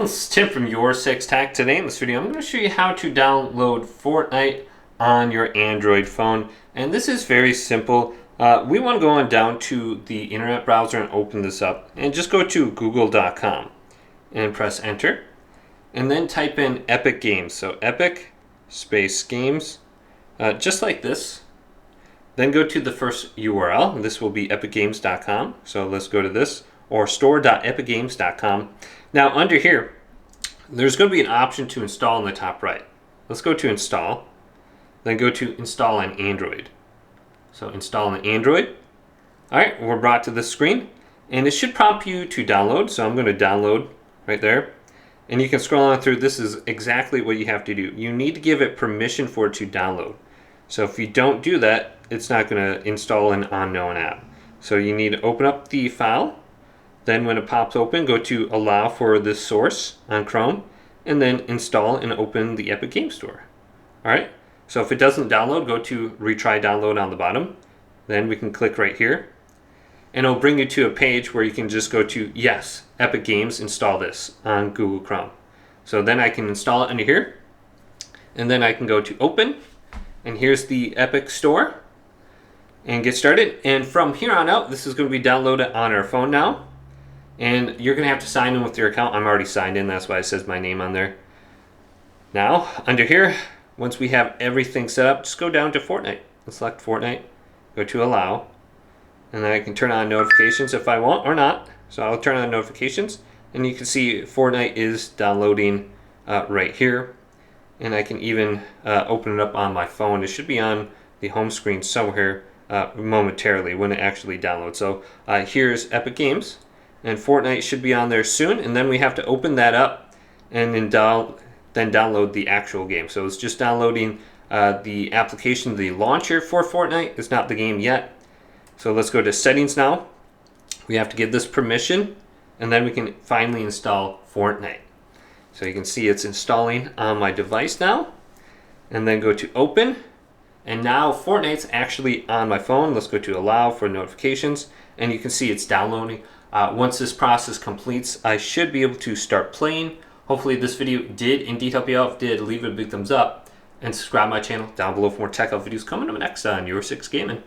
This is Tim from Your Six Tech. Today in this video, I'm going to show you how to download Fortnite on your Android phone. And this is very simple. We want to go on down to the internet browser and open this up. And just go to google.com and press enter. And then type in Epic Games. So Epic space games, just like this. Then go to the first URL. This will be epicgames.com. So let's go to this, or store.epicgames.com. Now under here, there's going to be an option to install in the top right. Let's go to install, then go to install on Android. So install on Android. All right, we're brought to this screen, and it should prompt you to download. So I'm going to download right there. And you can scroll on through. This is exactly what you have to do. You need to give it permission for it to download. So if you don't do that, it's not going to install an unknown app. So you need to open up the file. Then when it pops open, go to allow for this source on Chrome, and then install and open the Epic Game Store. All right, so if it doesn't download, go to retry download on the bottom. Then we can click right here, and it'll bring you to a page where you can just go to yes, Epic Games, install this on Google Chrome. So then I can install it under here, and then I can go to open, and here's the Epic Store, and get started. And from here on out, this is going to be downloaded on our phone now. And you're going to have to sign in with your account. I'm already signed in, that's why it says my name on there. Now, under here, once we have everything set up, just go down to Fortnite. Let's select Fortnite, go to allow, and then I can turn on notifications if I want or not. So I'll turn on notifications, and you can see Fortnite is downloading right here. And I can even open it up on my phone. It should be on the home screen somewhere momentarily when it actually downloads. So here's Epic Games. And Fortnite should be on there soon, and then we have to open that up and then download the actual game. So it's just downloading the application, the launcher for Fortnite. It's not the game yet. So let's go to settings now. We have to give this permission, and then we can finally install Fortnite. So you can see it's installing on my device now, and then go to open. And now Fortnite's actually on my phone. Let's go to allow for notifications, and you can see it's downloading. Once this process completes, I should be able to start playing. Hopefully this video did indeed help you out. If it did, leave it a big thumbs up and subscribe to my channel down below for more tech videos coming up next on Your Six Gaming.